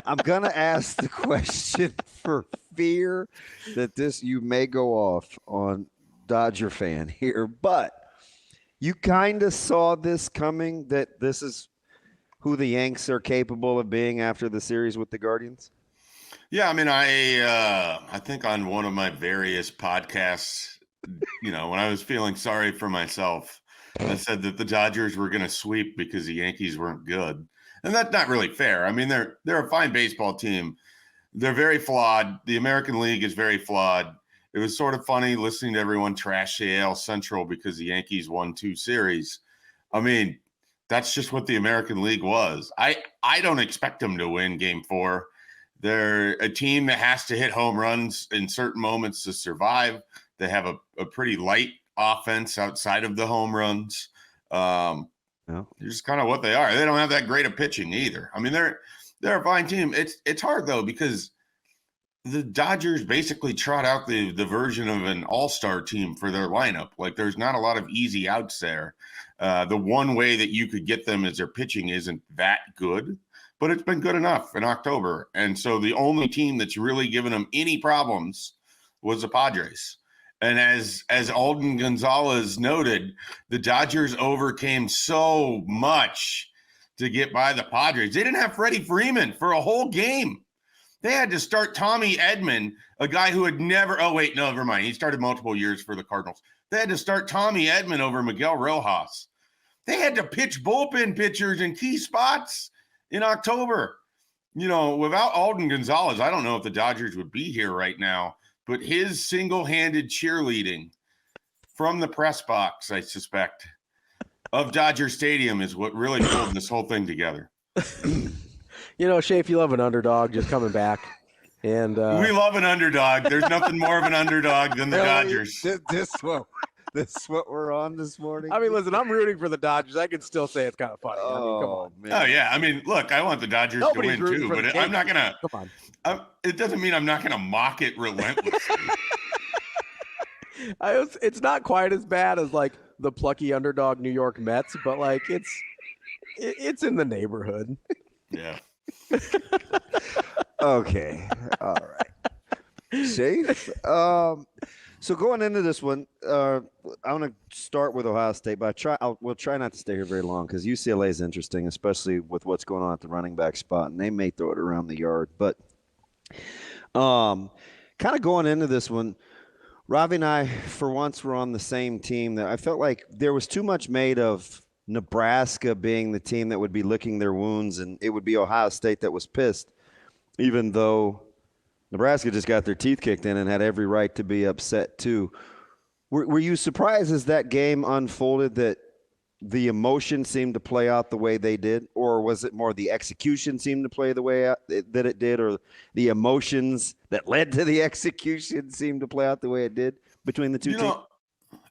I'm going to ask the question for fear that you may go off on Dodger fan here, but you kind of saw this coming, that this is who the Yanks are capable of being after the series with the Guardians? Yeah, I mean, I think on one of my various podcasts, when I was feeling sorry for myself, I said that the Dodgers were going to sweep because the Yankees weren't good, and that's not really fair. I mean, they're a fine baseball team. They're very flawed. The American League is very flawed. It was sort of funny listening to everyone trash the AL Central because the Yankees won 2 series. I mean, that's just what the American League was. I don't expect them to win Game 4. They're a team that has to hit home runs in certain moments to survive. They have a pretty light offense outside of the home runs. They're just kind of what they are. They don't have that great of pitching either. I mean, they're a fine team. It's hard though, because the Dodgers basically trot out the version of an all-star team for their lineup. Like, there's not a lot of easy outs there. The one way that you could get them is their pitching isn't that good, but it's been good enough in October. And so the only team that's really given them any problems was the Padres. And as Alden Gonzalez noted, the Dodgers overcame so much to get by the Padres. They didn't have Freddie Freeman for a whole game. They had to start Tommy Edman, a guy who had never – oh, wait, no, never mind. He started multiple years for the Cardinals. They had to start Tommy Edman over Miguel Rojas. They had to pitch bullpen pitchers in key spots in October. Without Alden Gonzalez, I don't know if the Dodgers would be here right now, but his single-handed cheerleading from the press box, I suspect, of Dodger Stadium is what really pulled this whole thing together. Schaefer, you love an underdog just coming back. And we love an underdog. There's nothing more of an underdog than the Dodgers. This is what we're on this morning. I mean, listen, I'm rooting for the Dodgers. I can still say it's kind of funny. Come on. Man. Oh, yeah. I mean, look, I want the Dodgers to win too, but I'm not going to – come on. It doesn't mean I'm not going to mock it relentlessly. It's not quite as bad as, like, the plucky underdog New York Mets, but, like, it's in the neighborhood. Yeah. Okay. All right. Safe. So going into this one, I want to start with Ohio State, but we'll try not to stay here very long because UCLA is interesting, especially with what's going on at the running back spot, and they may throw it around the yard. But kind of going into this one, Ravi and I, for once, were on the same team. That I felt like there was too much made of Nebraska being the team that would be licking their wounds, and it would be Ohio State that was pissed, even though Nebraska just got their teeth kicked in and had every right to be upset too. Were you surprised as that game unfolded that the emotion seemed to play out the way they did, or was it more the execution seemed to play the way that it did, or the emotions that led to the execution seemed to play out the way it did between the two teams?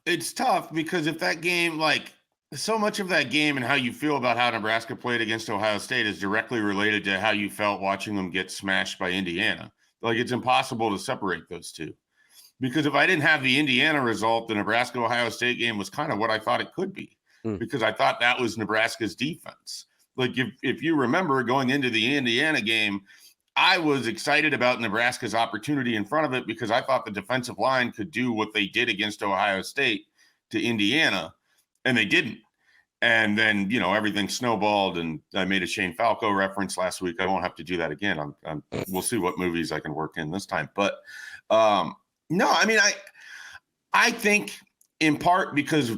It's tough because if that game, like, so much of that game and how you feel about how Nebraska played against Ohio State is directly related to how you felt watching them get smashed by Indiana. Like, it's impossible to separate those two. Because if I didn't have the Indiana result, the Nebraska-Ohio State game was kind of what I thought it could be. Because I thought that was Nebraska's defense. Like, if you remember going into the Indiana game, I was excited about Nebraska's opportunity in front of it because I thought the defensive line could do what they did against Ohio State to Indiana, and they didn't. And then, everything snowballed, and I made a Shane Falco reference last week. I won't have to do that again. We'll see what movies I can work in this time. But no, I mean, I think in part because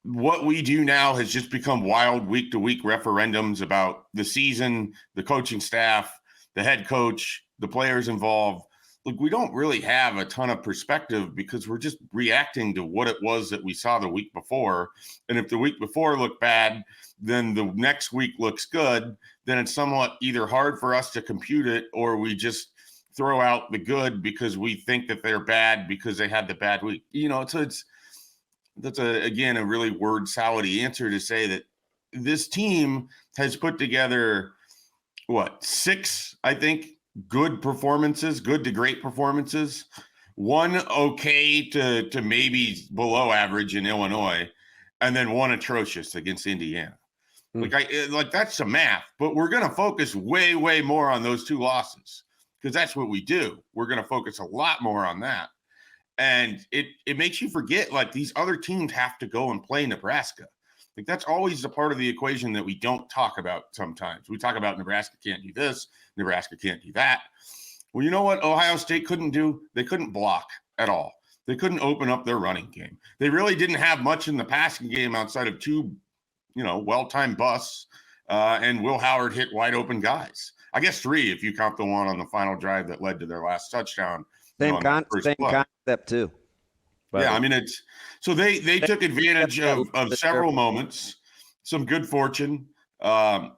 what we do now has just become wild week-to-week referendums about the season, the coaching staff, the head coach, the players involved. Look, we don't really have a ton of perspective because we're just reacting to what it was that we saw the week before. And if the week before looked bad, then the next week looks good, then it's somewhat either hard for us to compute it or we just throw out the good because we think that they're bad because they had the bad week. So that's again a really word salad-y answer to say that this team has put together 6, I think, good performances, good to great performances, one okay to maybe below average in Illinois, and then one atrocious against Indiana. Like that's some math, but we're going to focus way, way more on those 2 losses because that's what we do. We're going to focus a lot more on that. And it makes you forget, like, these other teams have to go and play Nebraska. Like, that's always the part of the equation that we don't talk about sometimes. We talk about Nebraska can't do this, Nebraska can't do that. Well, you know what Ohio State couldn't do? They couldn't block at all. They couldn't open up their running game. They really didn't have much in the passing game outside of 2, well-timed busts, and Will Howard hit wide open guys. I guess 3 if you count the one on the final drive that led to their last touchdown. Same concept too. Yeah, I mean, so they took advantage of several moments, some good fortune.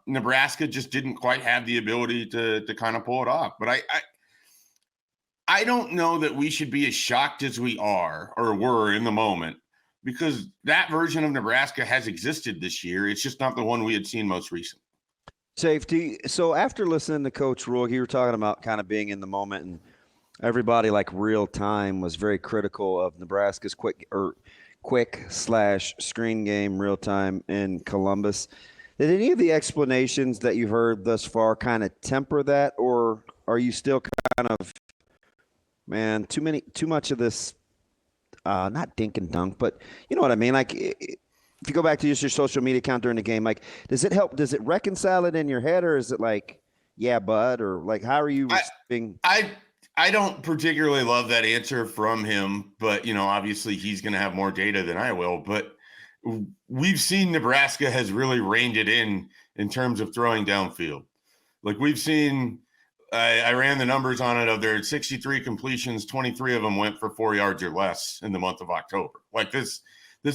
Nebraska just didn't quite have the ability to kind of pull it off. But I don't know that we should be as shocked as we are or were in the moment, because that version of Nebraska has existed this year. It's just not the one we had seen most recently. Safety. So after listening to Coach Rule, you were talking about kind of being in the moment, and everybody, like, real time was very critical of Nebraska's quick/screen game, real time in Columbus. Did any of the explanations that you heard thus far kind of temper that, or are you still kind of, man, too much of this, not dink and dunk, but you know what I mean? Like, if you go back to just your social media account during the game, like, does it help? Does it reconcile it in your head, or is it like, yeah, bud, or like, how are you receiving? I don't particularly love that answer from him, but, obviously he's going to have more data than I will. But we've seen Nebraska has really reined it in terms of throwing downfield. Like, we've seen, I ran the numbers on it, of their 63 completions, 23 of them went for 4 yards or less in the month of October. Like, this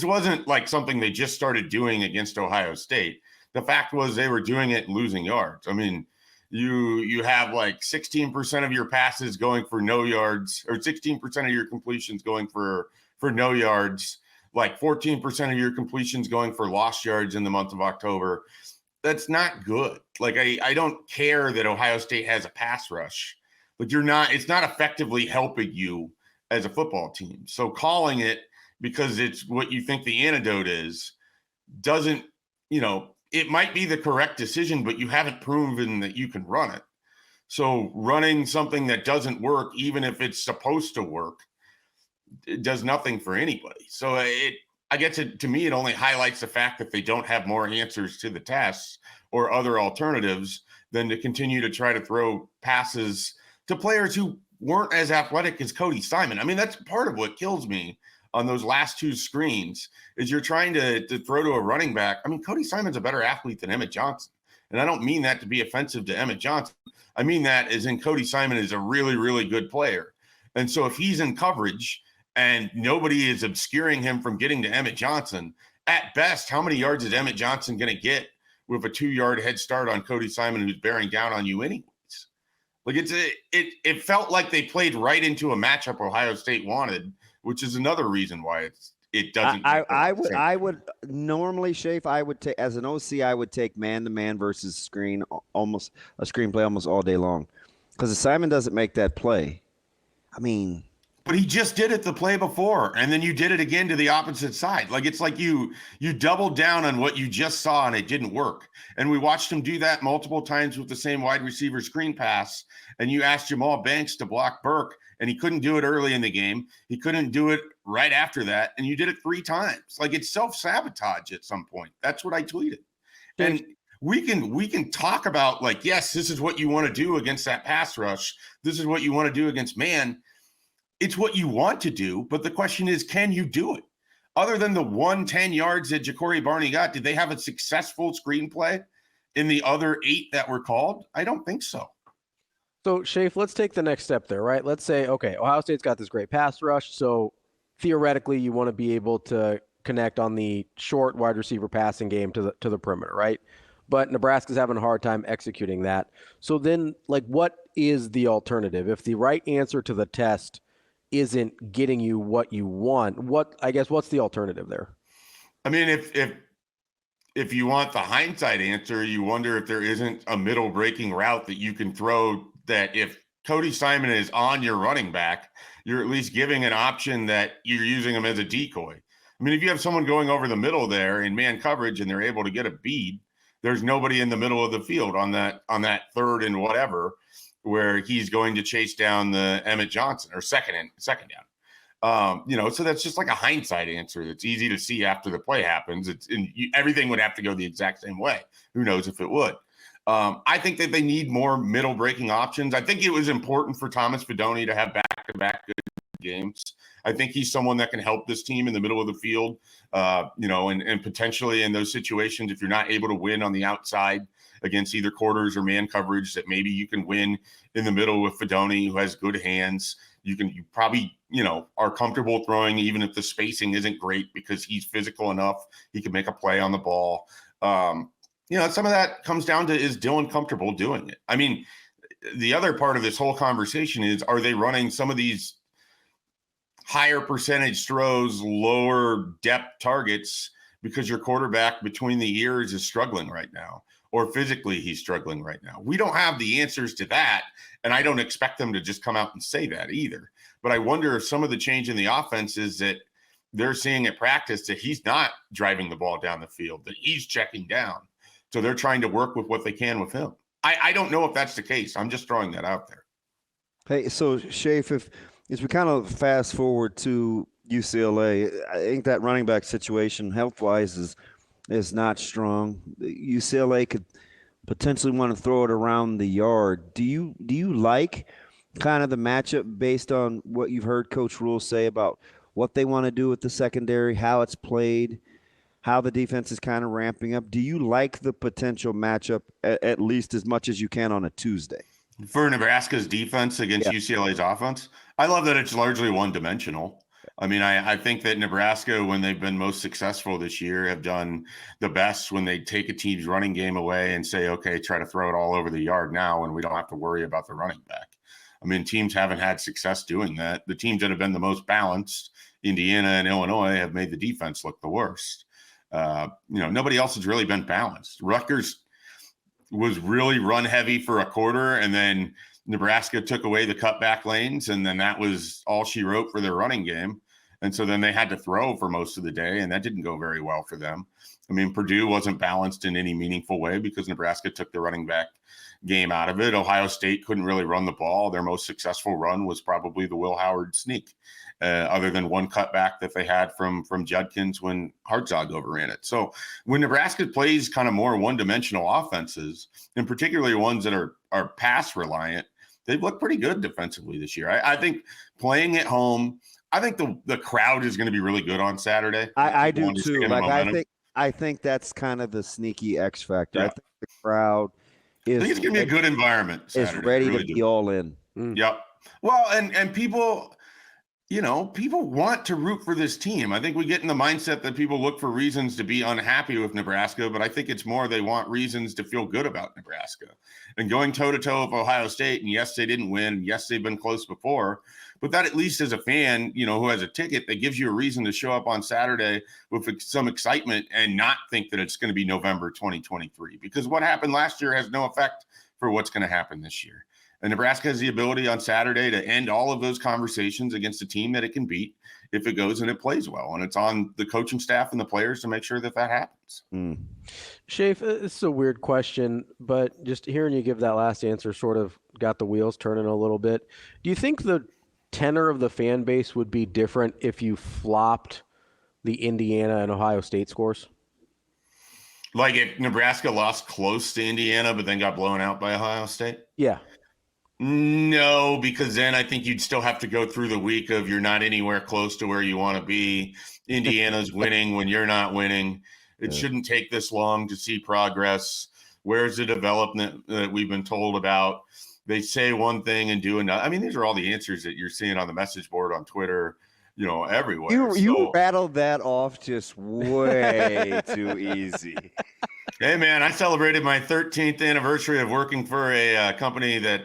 wasn't like something they just started doing against Ohio State. The fact was they were doing it and losing yards. I mean, you have like 16% of your passes going for no yards, or 16% of your completions going for no yards, like 14% of your completions going for lost yards in the month of October. That's not good. Like, I don't care that Ohio State has a pass rush, but it's not effectively helping you as a football team. So calling it because it's what you think the antidote is doesn't, it might be the correct decision, but you haven't proven that you can run it. So running something that doesn't work, even if it's supposed to work, it does nothing for anybody. So I guess to me, it only highlights the fact that they don't have more answers to the tests or other alternatives than to continue to try to throw passes to players who weren't as athletic as Cody Simon. I mean, that's part of what kills me on those last 2 screens, is you're trying to throw to a running back. I mean, Cody Simon's a better athlete than Emmett Johnson. And I don't mean that to be offensive to Emmett Johnson. I mean that as in Cody Simon is a really, really good player. And so if he's in coverage and nobody is obscuring him from getting to Emmett Johnson, at best, how many yards is Emmett Johnson going to get with a 2-yard head start on Cody Simon, who's bearing down on you anyways? Like, it felt like they played right into a matchup Ohio State wanted, which is another reason why it doesn't. I would normally, Schaefer, I would take, as an OC, I would take man-to-man versus screenplay almost all day long, because if Simon doesn't make that play, I mean. But he just did it the play before, and then you did it again to the opposite side. Like, it's like you doubled down on what you just saw, and it didn't work. And we watched him do that multiple times with the same wide receiver screen pass, and you asked Jamal Banks to block Burke, and he couldn't do it early in the game. He couldn't do it right after that, and you did it 3 times. Like, it's self-sabotage at some point. That's what I tweeted. And we can talk about, like, yes, this is what you want to do against that pass rush. This is what you want to do against man. It's what you want to do, but the question is, can you do it? Other than the 110 yards that Ja'Cory Barney got, did they have a successful screenplay in the other 8 that were called? I don't think so. So, Schaefer, let's take the next step there, right? Let's say, okay, Ohio State's got this great pass rush, so theoretically you want to be able to connect on the short wide receiver passing game to the perimeter, right? But Nebraska's having a hard time executing that. So then, like, what is the alternative? If the right answer to the test isn't getting you what you want, what's the alternative there? I mean, if you want the hindsight answer, you wonder if there isn't a middle breaking route that you can throw, that if Cody Simon is on your running back, you're at least giving an option that you're using him as a decoy. I mean, if you have someone going over the middle there in man coverage and they're able to get a bead, There's nobody in the middle of the field on that third and whatever where he's going to chase down the Emmett Johnson or second down. So that's just like a hindsight answer. That's easy to see after the play happens. Everything would have to go the exact same way. Who knows if it would? I think that they need more middle breaking options. I think it was important for Thomas Fidone to have back-to-back good games. I think he's someone that can help this team in the middle of the field, and potentially in those situations, if you're not able to win on the outside against either quarters or man coverage, that maybe you can win in the middle with Fidone, who has good hands. You probably, are comfortable throwing, even if the spacing isn't great, because he's physical enough. He can make a play on the ball. Some of that comes down to, is Dylan comfortable doing it? I mean, the other part of this whole conversation is, are they running some of these higher percentage throws, lower depth targets because your quarterback between the ears is struggling right now, or physically he's struggling right now? We don't have the answers to that, and I don't expect them to just come out and say that either. But I wonder if some of the change in the offense is that they're seeing at practice that he's not driving the ball down the field, that he's checking down. So they're trying to work with what they can with him. I don't know if that's the case. I'm just throwing that out there. Hey, so Schaefer, as we kind of fast forward to UCLA, I think that running back situation health-wise is not strong. UCLA could potentially want to throw it around the yard. Do you like kind of the matchup based on what you've heard Coach Rule say about what they want to do with the secondary, how it's played, how the defense is kind of ramping up? Do you like the potential matchup at least as much as you can on a Tuesday? For Nebraska's defense against UCLA's offense, I love that it's largely one-dimensional. I mean, I think that Nebraska, when they've been most successful this year, have done the best when they take a team's running game away and say, okay, try to throw it all over the yard now, and we don't have to worry about the running back. I mean, teams haven't had success doing that. The teams that have been the most balanced, Indiana and Illinois, have made the defense look the worst. Nobody else has really been balanced. Rutgers was really run heavy for a quarter, and then Nebraska took away the cutback lanes, and then that was all she wrote for their running game. And so then they had to throw for most of the day, and that didn't go very well for them. I mean, Purdue wasn't balanced in any meaningful way because Nebraska took the running back game out of it. Ohio State couldn't really run the ball. Their most successful run was probably the Will Howard sneak, other than one cutback that they had from Judkins when Hartzog overran it. So when Nebraska plays kind of more one-dimensional offenses, and particularly ones that are pass reliant, they've looked pretty good defensively this year. I think playing at home, I think the crowd is going to be really good on Saturday. I do too. I think that's kind of the sneaky X factor. Yeah. I think the crowd I think it's going to be a good environment Saturday. Is ready to be all in. Yep. Well, and people, people want to root for this team. I think we get in the mindset that people look for reasons to be unhappy with Nebraska, but I think it's more they want reasons to feel good about Nebraska. And going toe-to-toe with Ohio State, and yes, they didn't win. Yes, they've been close before. But that, at least as a fan, who has a ticket, that gives you a reason to show up on Saturday with some excitement and not think that it's going to be November 2023. Because what happened last year has no effect for what's going to happen this year. And Nebraska has the ability on Saturday to end all of those conversations against a team that it can beat if it goes and it plays well. And it's on the coaching staff and the players to make sure that happens. Schaefer, this is a weird question, but just hearing you give that last answer sort of got the wheels turning a little bit. Do you think the tenor of the fan base would be different if you flopped the Indiana and Ohio State scores? Like if Nebraska lost close to Indiana but then got blown out by Ohio State? Yeah. No, because then I think you'd still have to go through the week of you're not anywhere close to where you want to be. Indiana's winning when you're not winning. It shouldn't take this long to see progress. Where's the development that we've been told about? They say one thing and do another. I mean, these are all the answers that you're seeing on the message board, on Twitter, everywhere. You rattled that off just way too easy. Hey, man, I celebrated my 13th anniversary of working for a company that,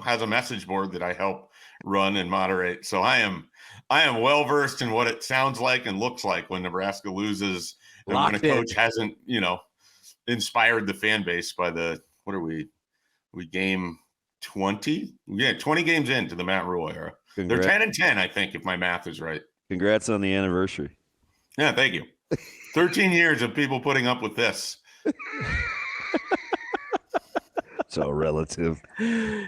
has a message board that I help run and moderate. So I am well-versed in what it sounds like and looks like when Nebraska loses and when a coach hasn't, inspired the fan base by what are we game 20? Yeah, 20 games into the Matt Rule era. They're 10-10, I think, if my math is right. Congrats on the anniversary. Yeah, thank you. 13 years of people putting up with this. So relative.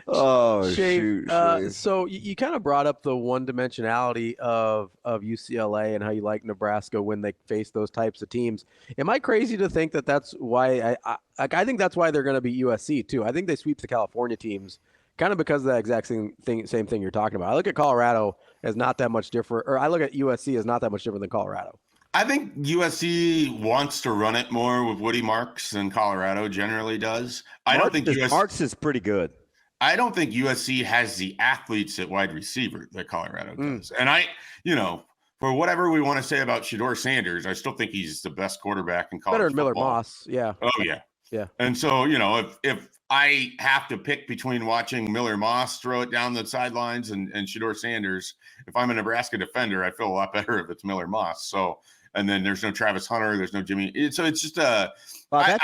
Oh, Schaefer, shoot. so you kind of brought up the one-dimensionality of UCLA and how you like Nebraska when they face those types of teams. Am I crazy to think that that's why I think that's why they're going to beat USC too? I think they sweep the California teams kind of because of that exact same thing you're talking about. I look at Colorado as not that much different, or I look at USC as not that much different than Colorado. I think USC wants to run it more with Woody Marks than Colorado generally does. Marks is pretty good. I don't think USC has the athletes at wide receiver that Colorado does. And for whatever we want to say about Shedeur Sanders, I still think he's the best quarterback in college Better than football. Miller Moss, yeah. Oh yeah. Yeah. And so, if I have to pick between watching Miller Moss throw it down the sidelines and Shedeur Sanders, if I'm a Nebraska defender, I feel a lot better if it's Miller Moss. So, and then there's no Travis Hunter, there's no Jimmy. So it's just I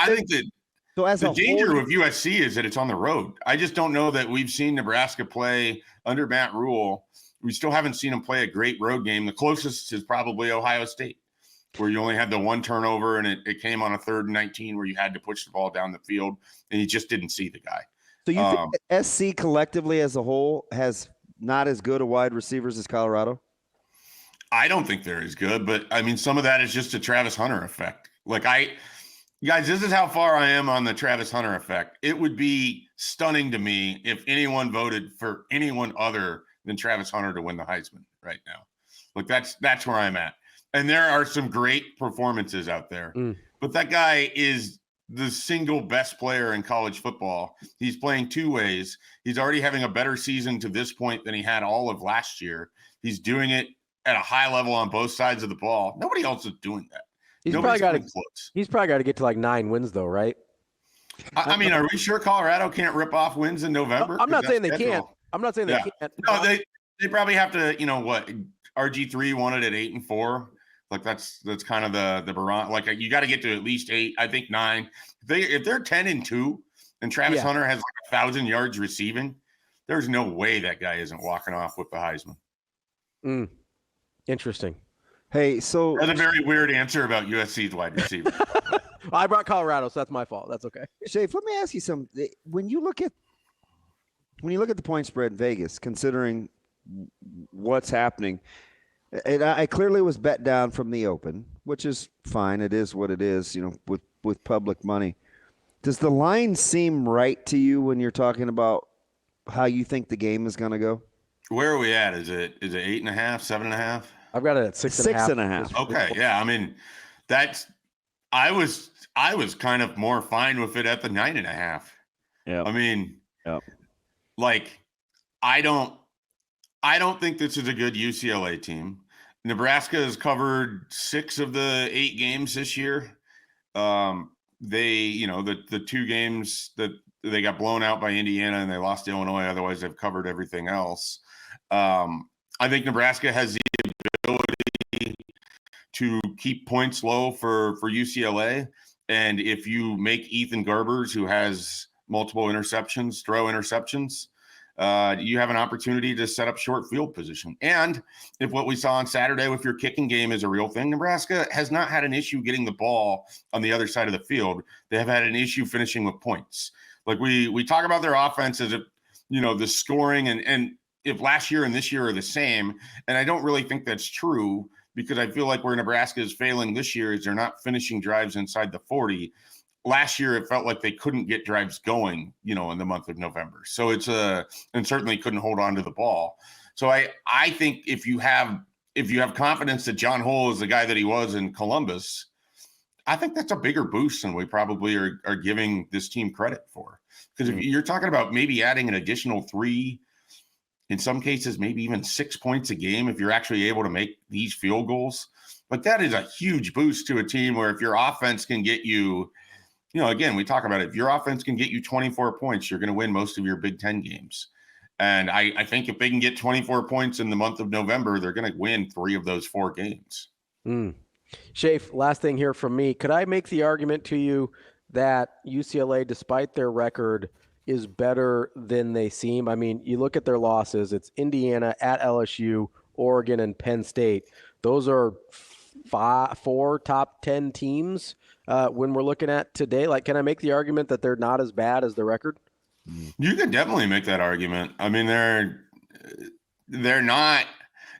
think that the danger with USC is that it's on the road. I just don't know that we've seen Nebraska play under Matt Rule. We still haven't seen him play a great road game. The closest is probably Ohio State, where you only had the one turnover and it came on a 3rd and 19 where you had to push the ball down the field and you just didn't see the guy. So you think that SC collectively as a whole has not as good a wide receivers as Colorado? I don't think they're as good, but I mean, some of that is just a Travis Hunter effect. Guys, this is how far I am on the Travis Hunter effect. It would be stunning to me if anyone voted for anyone other than Travis Hunter to win the Heisman right now. That's where I'm at. And there are some great performances out there, but that guy is the single best player in college football. He's playing two ways. He's already having a better season to this point than he had all of last year. He's doing it at a high level on both sides of the ball. Nobody else is doing that. He's probably got to get to like 9 wins though, right? I mean, are we sure Colorado can't rip off wins in November? I'm not saying they can't. I'm not saying they can't. No, they probably have to, RG3 won it at 8-4. That's kind of the barometer. You got to get to at least 8, I think 9. If they're 10-2 and Travis Hunter has 1,000 yards receiving, there's no way that guy isn't walking off with the Heisman. Interesting. Hey, so that's a very weird answer about USC's wide receiver. I brought Colorado, so that's my fault. That's okay. Schaefer, let me ask you something. When you look at the point spread in Vegas, considering what's happening, and I clearly was bet down from the open, which is fine. It is what it is, with public money. Does the line seem right to you when you're talking about how you think the game is going to go? Where are we at? Is it 8.5, 7.5? I've got it at 6.5. Okay, yeah. I mean, I was kind of more fine with it at the 9.5. Yeah. I mean, I don't think this is a good UCLA team. Nebraska has covered 6 of the 8 games this year. They, the 2 games that they got blown out by Indiana and they lost to Illinois. Otherwise, they've covered everything else. I think Nebraska has the ability to keep points low for UCLA. And if you make Ethan Garbers, who has multiple interceptions, throw interceptions, you have an opportunity to set up short field position. And if what we saw on Saturday with your kicking game is a real thing, Nebraska has not had an issue getting the ball on the other side of the field. They have had an issue finishing with points. We talk about their offense as if, the scoring and if last year and this year are the same. And I don't really think that's true, because I feel like where Nebraska is failing this year is they're not finishing drives inside the 40. Last year, it felt like they couldn't get drives going, in the month of November. So and certainly couldn't hold on to the ball. So I think if you have confidence that John Hull is the guy that he was in Columbus, I think that's a bigger boost than we probably are giving this team credit for. Because if you're talking about maybe adding an additional 3, in some cases, maybe even 6 points a game, if you're actually able to make these field goals, that is a huge boost to a team where if your offense can get you, again, we talk about it. If your offense can get you 24 points, you're going to win most of your Big Ten games. And I think if they can get 24 points in the month of November, they're going to win 3 of those 4 games. Schaefer, last thing here from me. Could I make the argument to you that UCLA, despite their record, is better than they seem? I mean, you look at their losses. It's Indiana, at LSU, Oregon, and Penn State. Those are 4 top 10 teams. when we're looking at today? Like, can I make the argument that they're not as bad as the record? You can definitely make that argument. I mean, they're not.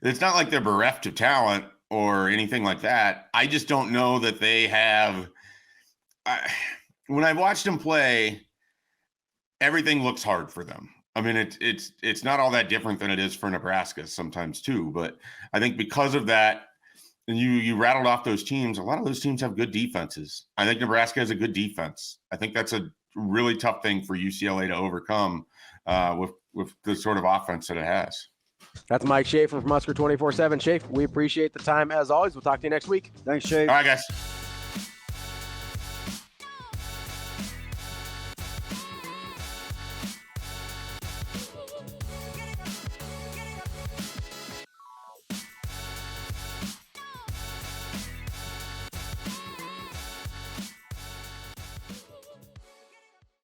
It's not like they're bereft of talent or anything like that. I just don't know that they have. When I've watched them play, everything looks hard for them. I mean, it's not all that different than it is for Nebraska sometimes too. But I think because of that, and you rattled off those teams, a lot of those teams have good defenses. I think Nebraska has a good defense. I think that's a really tough thing for UCLA to overcome with the sort of offense that it has. That's Mike Schaefer from Husker 24/7. Schaefer, we appreciate the time as always. We'll talk to you next week. Thanks, Shay. All right, guys.